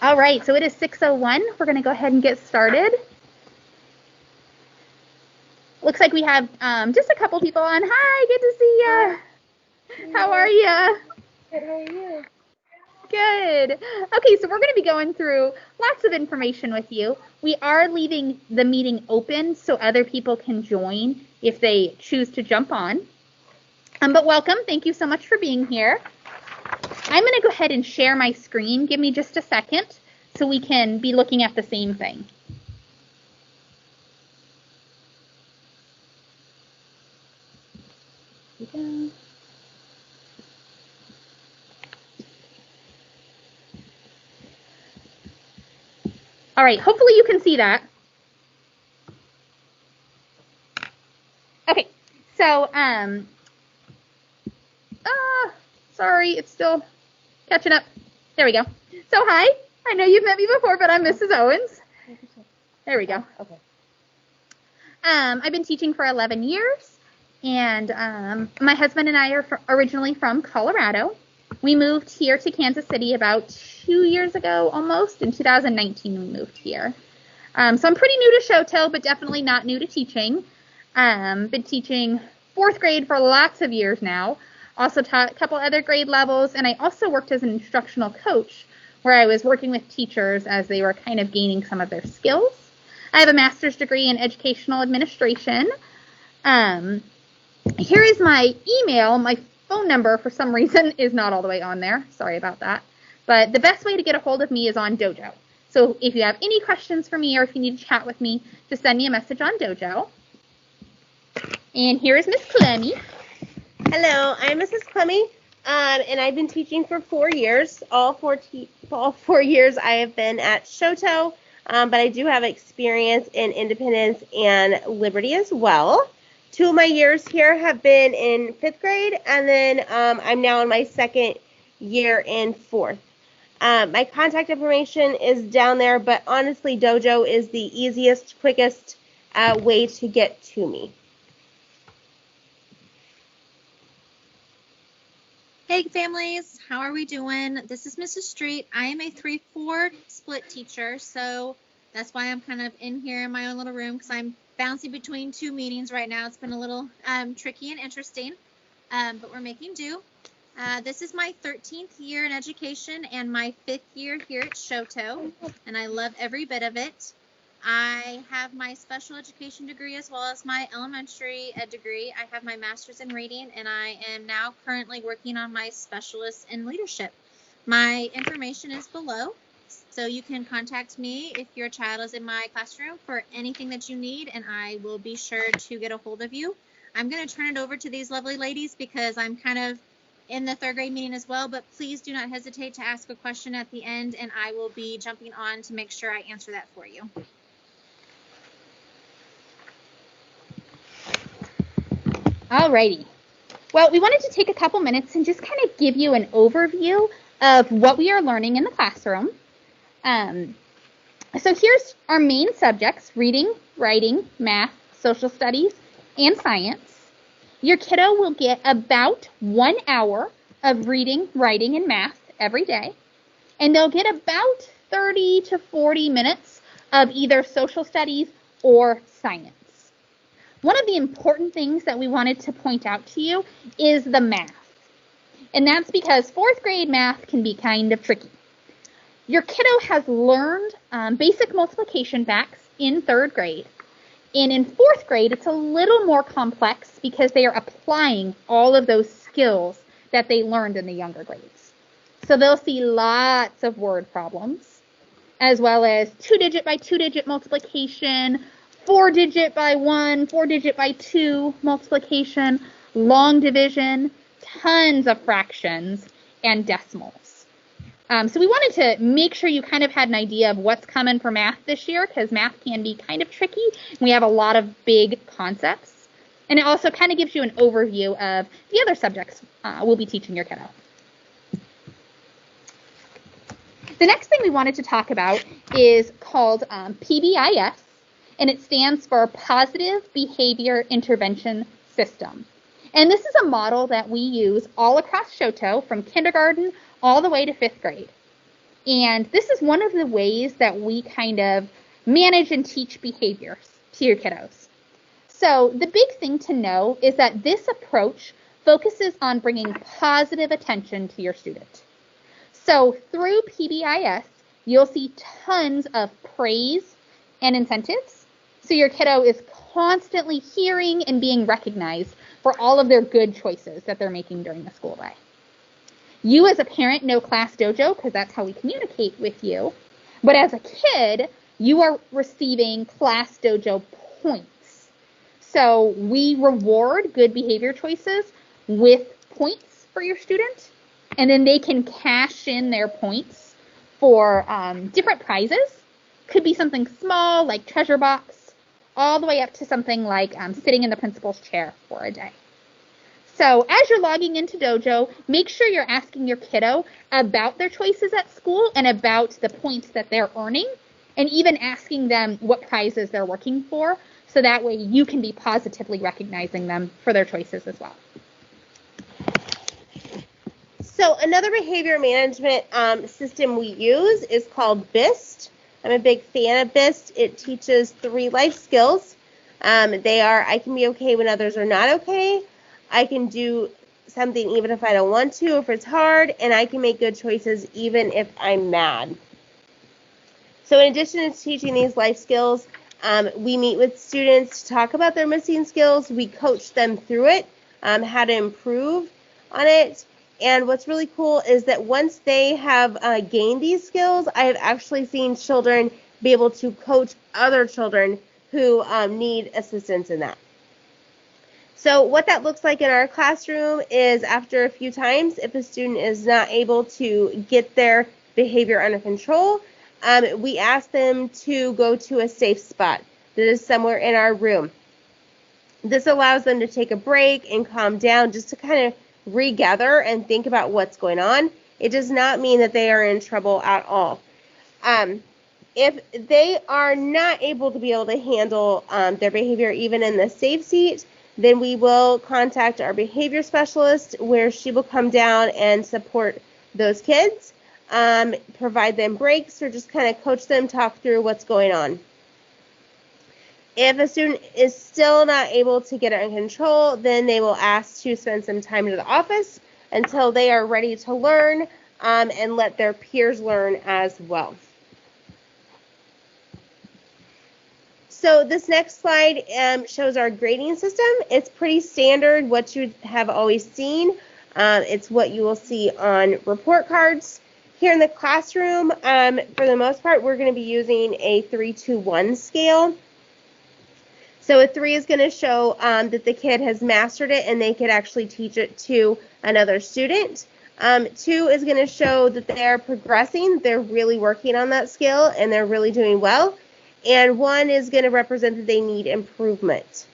All right, so it is 6:01. We're going to go ahead and get started. Looks like we have just a couple people on. Hi, good to see you. How are you? Good, how are you? Good. Okay, so we're going to be going through lots of information with you. We are leaving the meeting open so other people can join if they choose to jump on. But welcome. Thank you so much for being here. I'm going to go ahead and share my screen. Give me just a second so we can be looking at the same thing. Here we go. All right, hopefully you can see that. Okay, so, sorry, it's still catching up. There we go. So, hi, I know you've met me before, but I'm Mrs. Owens. There we go. Okay. I've been teaching for 11 years, and my husband and I are originally from Colorado. We moved here to Kansas City about 2 years ago, almost. In 2019, we moved here. So I'm pretty new to Shoto, but definitely not new to teaching. Been teaching 4th grade for lots of years now. Also taught a couple other grade levels, and I also worked as an instructional coach where I was working with teachers as they were kind of gaining some of their skills. I have a master's degree in educational administration. Here is my email. My phone number, for some reason, is not all the way on there. Sorry about that. But the best way to get a hold of me is on Dojo. So if you have any questions for me or if you need to chat with me, just send me a message on Dojo. And here is Miss Clemmy. Hello, I'm Mrs. Clemmy, and I've been teaching for 4 years. All four years I have been at Shoto, but I do have experience in Independence and Liberty as well. 2 of my years here have been in 5th grade, and then I'm now in my 2nd year in 4th. My contact information is down there, but honestly, Dojo is the easiest, quickest way to get to me. Hey families, how are we doing? This is Mrs. Street. I am a 3-4 split teacher, so that's why I'm kind of in here in my own little room because I'm bouncing between 2 meetings right now. It's been a little tricky and interesting, but we're making do. This is my 13th year in education and my 5th year here at Shoto, and I love every bit of it. I have my special education degree as well as my elementary ed degree. I have my master's in reading, and I am now currently working on my specialist in leadership. My information is below, so you can contact me if your child is in my classroom for anything that you need, and I will be sure to get a hold of you. I'm going to turn it over to these lovely ladies because I'm kind of in the 3rd grade meeting as well, but please do not hesitate to ask a question at the end, and I will be jumping on to make sure I answer that for you. Alrighty. Well, we wanted to take a couple minutes and just kind of give you an overview of what we are learning in the classroom. So here's our main subjects: reading, writing, math, social studies, and science. Your kiddo will get about 1 hour of reading, writing, and math every day, and they'll get about 30 to 40 minutes of either social studies or science. One of the important things that we wanted to point out to you is the math. And that's because 4th grade math can be kind of tricky. Your kiddo has learned basic multiplication facts in 3rd grade. And in 4th grade, it's a little more complex because they are applying all of those skills that they learned in the younger grades. So they'll see lots of word problems, as well as 2-digit by 2-digit multiplication, 4-digit by 1, 4-digit by 2 multiplication, long division, tons of fractions, and decimals. So we wanted to make sure you kind of had an idea of what's coming for math this year, because math can be kind of tricky. We have a lot of big concepts. And it also kind of gives you an overview of the other subjects we'll be teaching your kiddo. The next thing we wanted to talk about is called PBIS. And it stands for Positive Behavior Intervention System. And this is a model that we use all across Shoto from kindergarten all the way to 5th grade. And this is one of the ways that we kind of manage and teach behaviors to your kiddos. So the big thing to know is that this approach focuses on bringing positive attention to your student. So through PBIS, you'll see tons of praise and incentives. So your kiddo is constantly hearing and being recognized for all of their good choices that they're making during the school day. You as a parent know Class Dojo because that's how we communicate with you. But as a kid, you are receiving Class Dojo points. So we reward good behavior choices with points for your student, and then they can cash in their points for different prizes. Could be something small like treasure box, all the way up to something like sitting in the principal's chair for a day. So as you're logging into Dojo, make sure you're asking your kiddo about their choices at school and about the points that they're earning, and even asking them what prizes they're working for, so that way you can be positively recognizing them for their choices as well. So another behavior management system we use is called BIST. I'm a big fan of BIST. It teaches 3 life skills. They are, I can be okay when others are not okay. I can do something even if I don't want to, if it's hard, and I can make good choices even if I'm mad. So in addition to teaching these life skills, we meet with students to talk about their missing skills. We coach them through it, how to improve on it. And what's really cool is that once they have gained these skills, I have actually seen children be able to coach other children who need assistance in that. So what that looks like in our classroom is after a few times, if a student is not able to get their behavior under control, we ask them to go to a safe spot that is somewhere in our room. This allows them to take a break and calm down just to kind of regather and think about what's going on. It does not mean that they are in trouble at all. If they are not able to handle their behavior even in the safe seat, then we will contact our behavior specialist, where she will come down and support those kids, provide them breaks, or just kind of coach them, talk through what's going on. If a student is still not able to get it under control, then they will ask to spend some time in the office until they are ready to learn, and let their peers learn as well. So this next slide shows our grading system. It's pretty standard, what you have always seen. It's what you will see on report cards. Here in the classroom, for the most part, we're going to be using a 3-2-1 scale. So a 3 is going to show that the kid has mastered it and they could actually teach it to another student. 2 is going to show that they're progressing, they're really working on that skill, and they're really doing well. And 1 is going to represent that they need improvement.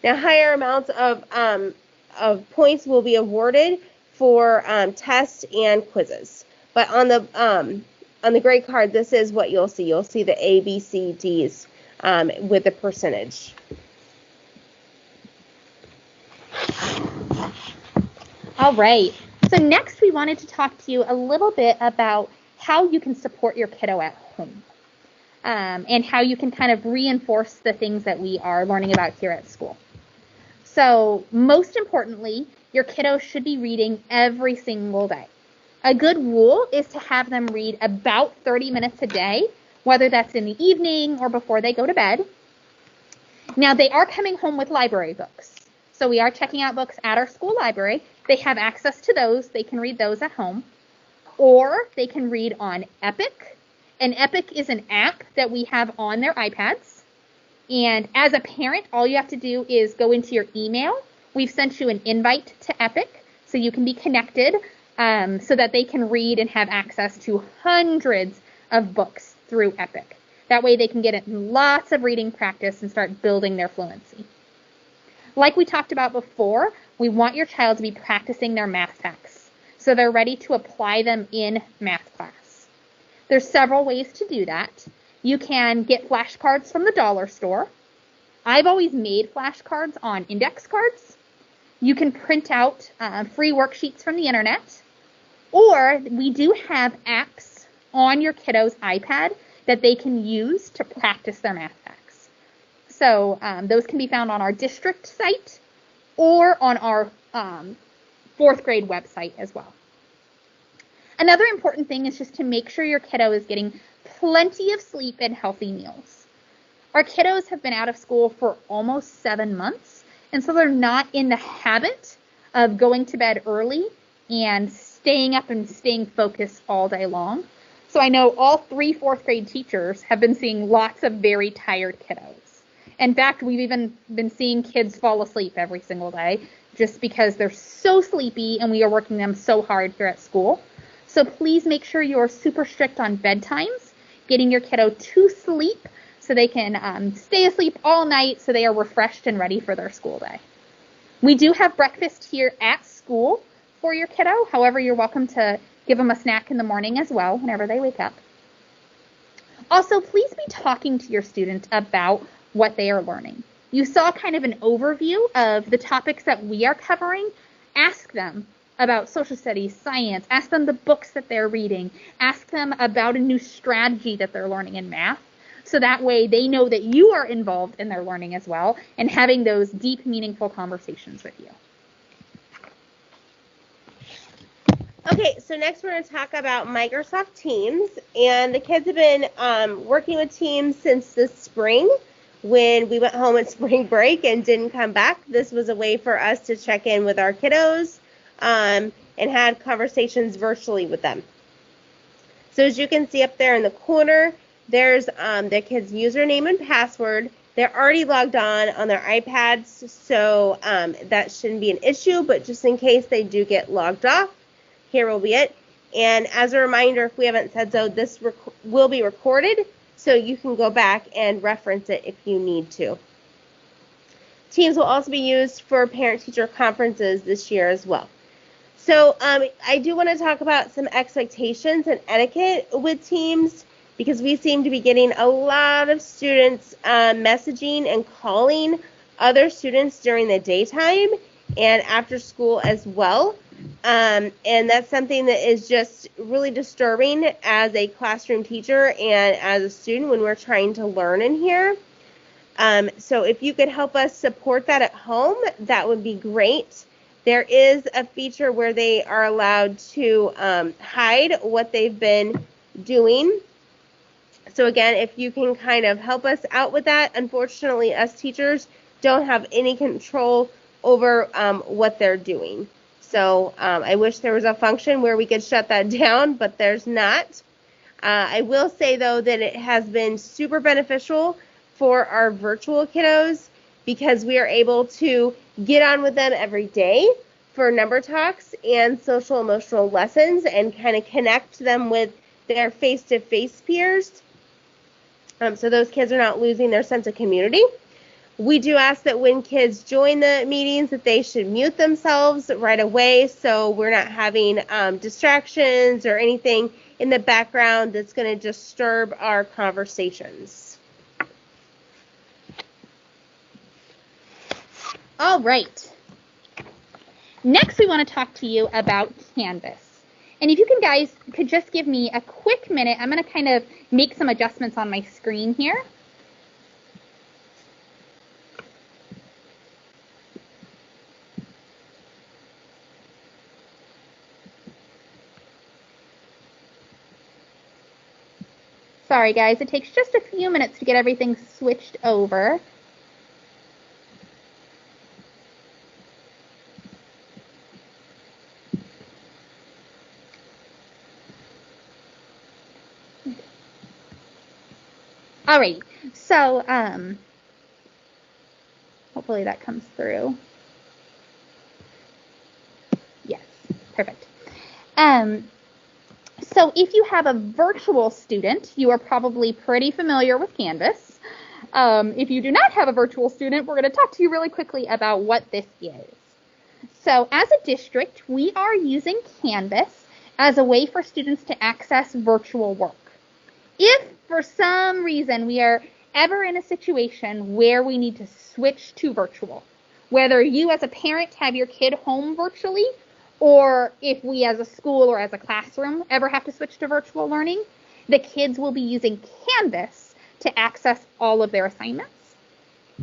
Now, higher amounts of points will be awarded for tests and quizzes. But on the grade card, this is what you'll see. You'll see the A, B, C, Ds with the percentage. All right. So next we wanted to talk to you a little bit about how you can support your kiddo at home. And how you can kind of reinforce the things that we are learning about here at school. So most importantly, your kiddos should be reading every single day. A good rule is to have them read about 30 minutes a day, whether that's in the evening or before they go to bed. Now, they are coming home with library books. So we are checking out books at our school library. They have access to those. They can read those at home. Or they can read on Epic. And Epic is an app that we have on their iPads. And as a parent, all you have to do is go into your email. We've sent you an invite to Epic so you can be connected, so that they can read and have access to hundreds of books through Epic. That way they can get lots of reading practice and start building their fluency. Like we talked about before, we want your child to be practicing their math facts so they're ready to apply them in math class. There's several ways to do that. You can get flashcards from the dollar store. I've always made flashcards on index cards. You can print out free worksheets from the internet. Or we do have apps on your kiddo's iPad that they can use to practice their math facts. So those can be found on our district site or on our 4th grade website as well. Another important thing is just to make sure your kiddo is getting plenty of sleep and healthy meals. Our kiddos have been out of school for almost 7 months, and so they're not in the habit of going to bed early and staying up and staying focused all day long. So I know all 3 4th grade teachers have been seeing lots of very tired kiddos. In fact, we've even been seeing kids fall asleep every single day just because they're so sleepy and we are working them so hard here at school. So please make sure you're super strict on bedtimes, getting your kiddo to sleep so they can stay asleep all night so they are refreshed and ready for their school day. We do have breakfast here at school for your kiddo. However, you're welcome to give them a snack in the morning as well whenever they wake up. Also, please be talking to your student about what they are learning. You saw kind of an overview of the topics that we are covering. Ask them about social studies, science. Ask them the books that they're reading. Ask them about a new strategy that they're learning in math. So that way they know that you are involved in their learning as well and having those deep, meaningful conversations with you. Okay, so next we're going to talk about Microsoft Teams. And the kids have been working with Teams since the spring when we went home at spring break and didn't come back. This was a way for us to check in with our kiddos and had conversations virtually with them. So as you can see up there in the corner, there's the kids' username and password. They're already logged on their iPads, so that shouldn't be an issue, but just in case they do get logged off, here will be it. And as a reminder, if we haven't said so, this will be recorded, so you can go back and reference it if you need to. Teams will also be used for parent-teacher conferences this year as well. So I do want to talk about some expectations and etiquette with Teams because we seem to be getting a lot of students messaging and calling other students during the daytime and after school as well. And that's something that is just really disturbing as a classroom teacher and as a student when we're trying to learn in here. So if you could help us support that at home, that would be great. There is a feature where they are allowed to hide what they've been doing. So again, if you can kind of help us out with that, unfortunately, us teachers don't have any control over what they're doing. So I wish there was a function where we could shut that down, but there's not. I will say, though, that it has been super beneficial for our virtual kiddos because we are able to get on with them every day for number talks and social emotional lessons and kind of connect them with their face-to-face peers. So those kids are not losing their sense of community. We do ask that when kids join the meetings that they should mute themselves right away so we're not having distractions or anything in the background that's going to disturb our conversations. All right. Next, we want to talk to you about Canvas. And if you guys could just give me a quick minute, I'm going to kind of make some adjustments on my screen here. Sorry, guys, it takes just a few minutes to get everything switched over. Alrighty, so hopefully that comes through. Yes, perfect. So if you have a virtual student, you are probably pretty familiar with Canvas. If you do not have a virtual student, we're going to talk to you really quickly about what this is. So as a district, we are using Canvas as a way for students to access virtual work. If for some reason we are ever in a situation where we need to switch to virtual, whether you as a parent have your kid home virtually, or if we as a school or as a classroom ever have to switch to virtual learning, The kids will be using Canvas to access all of their assignments.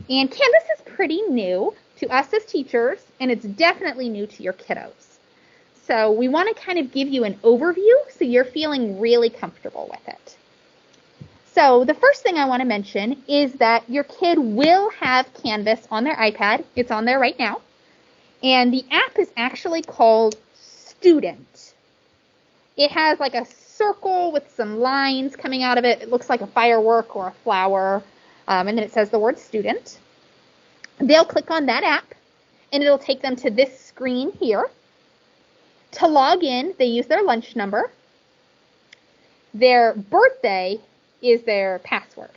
And Canvas is pretty new to us as teachers, and it's definitely new to your kiddos. So we want to kind of give you an overview so you're feeling really comfortable with it. So the first thing I want to mention is that your kid will have Canvas on their iPad. It's on there right now. And the app is actually called Student. It has like a circle with some lines coming out of it. It looks like a firework or a flower. And then it says the word Student. They'll click on that app, and it'll take them to this screen here. To log in, they use their lunch number. Their birthday is their password.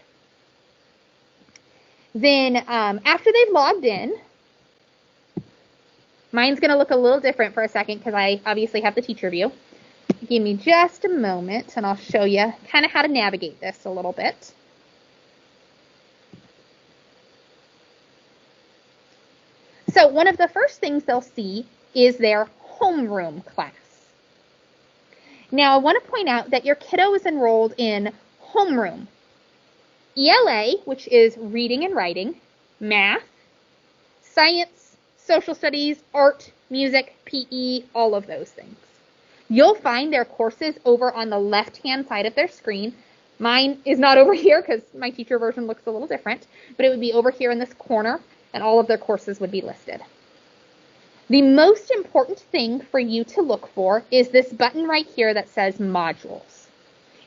Then after they've logged in, mine's going to look a little different for a second because I obviously have the teacher view. Give me just a moment and I'll show you kind of how to navigate this a little bit. So one of the first things they'll see is their homeroom class. Now I want to point out that your kiddo is enrolled in homeroom. ELA, which is reading and writing, math, science, social studies, art, music, PE, all of those things. You'll find their courses over on the left-hand side of their screen. Mine is not over here because my teacher version looks a little different, but it would be over here in this corner, and all of their courses would be listed. The most important thing for you to look for is this button right here that says modules.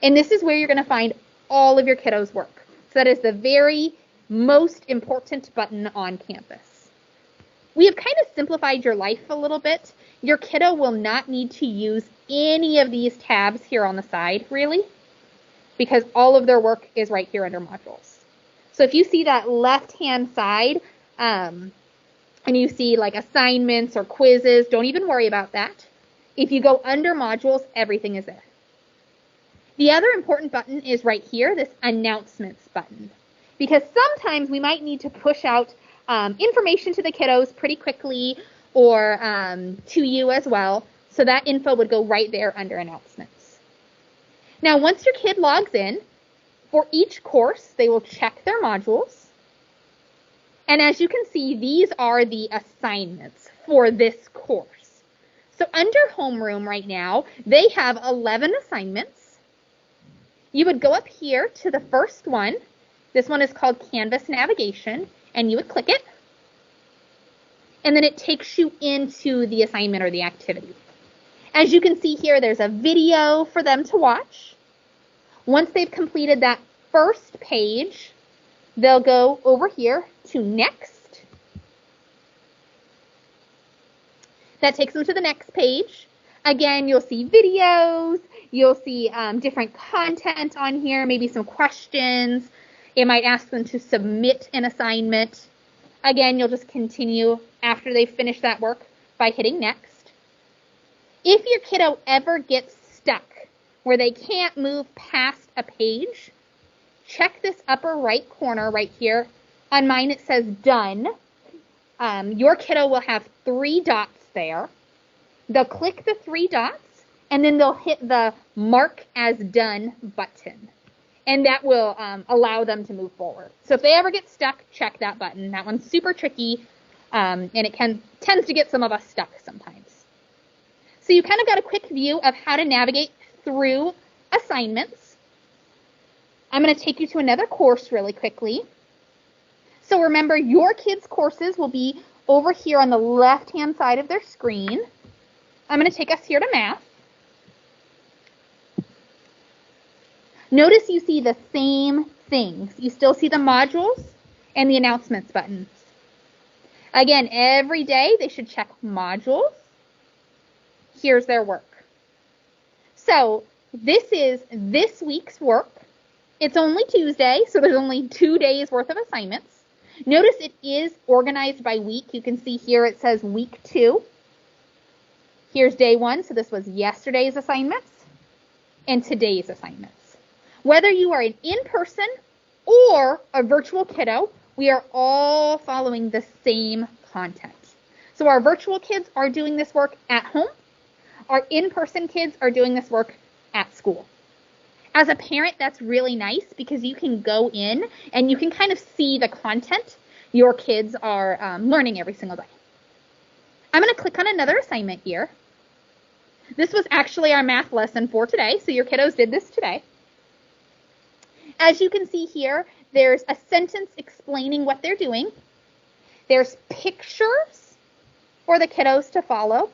And this is where you're going to find all of your kiddos' work. So that is the very most important button on Canvas. We have kind of simplified your life a little bit. Your kiddo will not need to use any of these tabs here on the side, really, because all of their work is right here under modules. So if you see that left-hand side, and you see like assignments or quizzes, don't even worry about that. If you go under modules, everything is there. The other important button is right here, this announcements button, because sometimes we might need to push out information to the kiddos pretty quickly or to you as well. So that info would go right there under announcements. Now, once your kid logs in, for each course, they will check their modules. And as you can see, these are the assignments for this course. So under homeroom right now, they have 11 assignments. You would go up here to the first one. This one is called Canvas Navigation, and you would click it. And then it takes you into the assignment or the activity. As you can see here, there's a video for them to watch. Once they've completed that first page, they'll go over here to next. That takes them to the next page. Again, you'll see videos, you'll see different content on here, maybe some questions. It might ask them to submit an assignment. Again, you'll just continue after they finish that work by hitting next. If your kiddo ever gets stuck where they can't move past a page, check this upper right corner right here. On mine it says done. Your kiddo will have 3 dots there. They'll click the 3 dots and then they'll hit the mark as done button. And that will allow them to move forward. So if they ever get stuck, check that button. That one's super tricky and it tends to get some of us stuck sometimes. So you kind of got a quick view of how to navigate through assignments. I'm going to take you to another course really quickly. So remember, your kids' courses will be over here on the left-hand side of their screen. I'm going to take us here to math. Notice you see the same things. You still see the modules and the announcements buttons. Again, every day they should check modules. Here's their work. So this is this week's work. It's only Tuesday, so there's only 2 days worth of assignments. Notice it is organized by week. You can see here it says week 2. Here's day 1, so this was yesterday's assignments and today's assignments. Whether you are an in-person or a virtual kiddo, we are all following the same content. So our virtual kids are doing this work at home. Our in-person kids are doing this work at school. As a parent, that's really nice because you can go in and you can kind of see the content your kids are learning every single day. I'm going to click on another assignment here. This was actually our math lesson for today, so your kiddos did this today. As you can see here, there's a sentence explaining what they're doing. There's pictures for the kiddos to follow.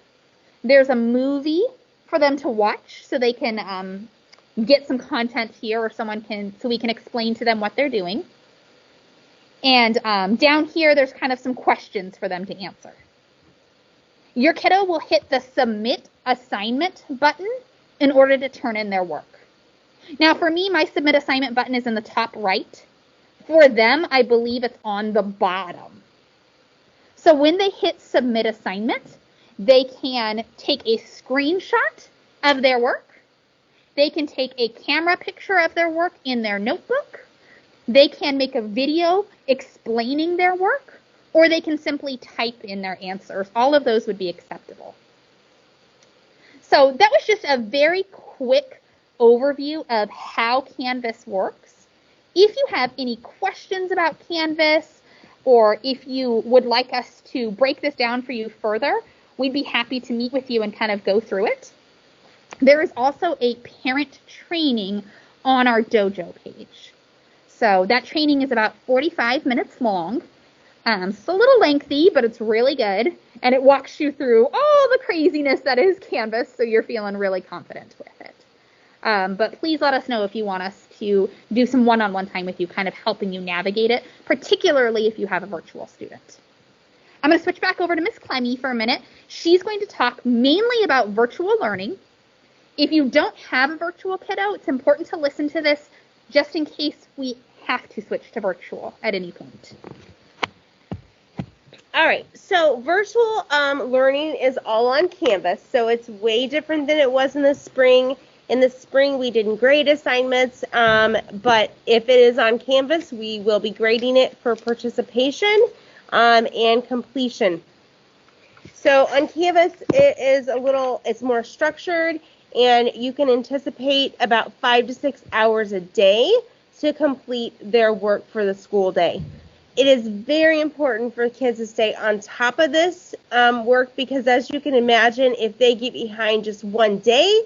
There's a movie for them to watch so they can get some content here, or so we can explain to them what they're doing. And down here, there's kind of some questions for them to answer. Your kiddo will hit the Submit Assignment button in order to turn in their work. Now, for me, my Submit Assignment button is in the top right. For them, I believe it's on the bottom. So when they hit Submit Assignment, they can take a screenshot of their work. They can take a camera picture of their work in their notebook. They can make a video explaining their work, or they can simply type in their answers. All of those would be acceptable. So that was just a very quick overview of how Canvas works. If you have any questions about Canvas, or if you would like us to break this down for you further, we'd be happy to meet with you and kind of go through it. There is also a parent training on our dojo page. So that training is about 45 minutes long. It's a little lengthy, but it's really good. And it walks you through all the craziness that is Canvas, so you're feeling really confident with it. But please let us know if you want us to do some one-on-one time with you, kind of helping you navigate it, particularly if you have a virtual student. I'm going to switch back over to Miss Clemmy for a minute. She's going to talk mainly about virtual learning. If you don't have a virtual kiddo, it's important to listen to this just in case we have to switch to virtual at any point. All right, so virtual learning is all on Canvas, so it's way different than it was in the spring. In the spring, we didn't grade assignments, but if it is on Canvas, we will be grading it for participation and completion. So on Canvas, it's more structured, and you can anticipate about 5 to 6 hours a day to complete their work for the school day. It is very important for kids to stay on top of this work because, as you can imagine, if they get behind just one day,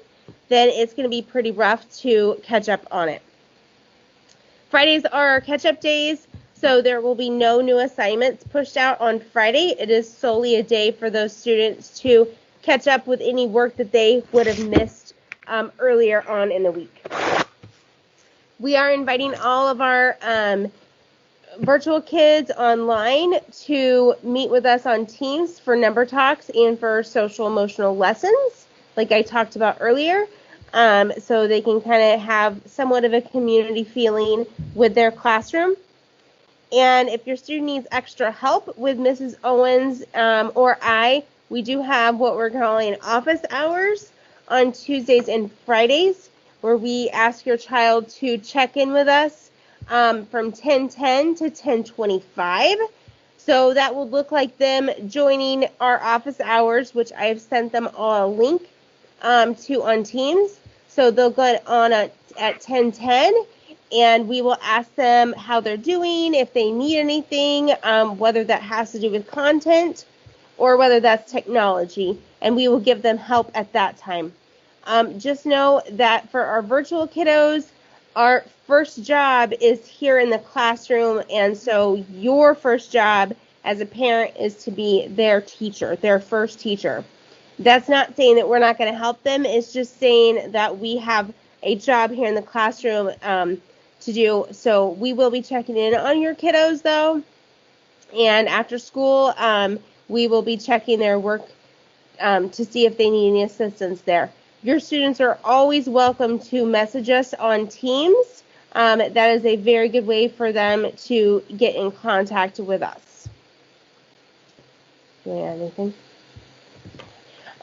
then it's going to be pretty rough to catch up on it. Fridays are our catch-up days, so there will be no new assignments pushed out on Friday. It is solely a day for those students to catch up with any work that they would have missed earlier on in the week. We are inviting all of our virtual kids online to meet with us on Teams for number talks and for social emotional lessons, like I talked about earlier, so they can kind of have somewhat of a community feeling with their classroom. And if your student needs extra help with Mrs. Owens or we do have what we're calling office hours on Tuesdays and Fridays, where we ask your child to check in with us from 10:10 to 10:25. So that will look like them joining our office hours, which I have sent them all a link to on Teams. So they'll go on at 10:10, and we will ask them how they're doing, if they need anything, whether that has to do with content or whether that's technology, and we will give them help at that time. Just know that for our virtual kiddos, our first job is here in the classroom, and so your first job as a parent is to be their teacher, their first teacher. That's not saying that we're not going to help them. It's just saying that we have a job here in the classroom to do. So we will be checking in on your kiddos, though, and after school, we will be checking their work to see if they need any assistance there. Your students are always welcome to message us on Teams. That is a very good way for them to get in contact with us. Do you have anything?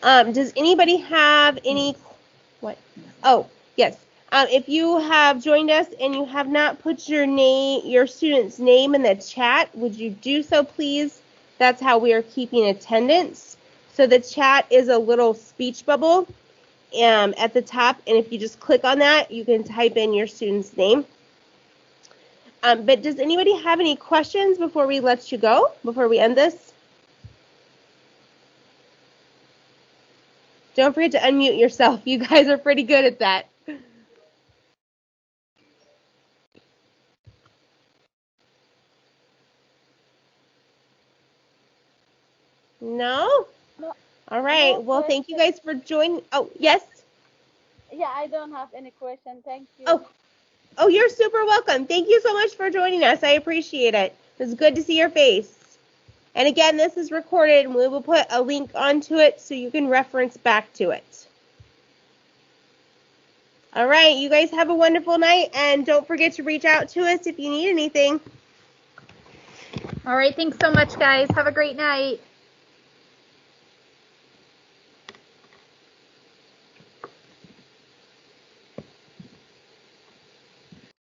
Does anybody have any? What? Oh, yes. If you have joined us and you have not put your student's name in the chat, would you do so, please? That's how we are keeping attendance. So the chat is a little speech bubble. at the top, and if you just click on that, you can type in your student's name. But does anybody have any questions before we let you go, before we end this? Don't forget to unmute yourself. You guys are pretty good at that. No? No, All right. no Well, thank you question. guys for joining. Oh, yes? Yeah, I don't have any question. Thank you. Oh, you're super welcome. Thank you so much for joining us. I appreciate it. It was good to see your face. And again, this is recorded, and we will put a link onto it so you can reference back to it. All right. You guys have a wonderful night, and don't forget to reach out to us if you need anything. All right, thanks so much, guys. Have a great night.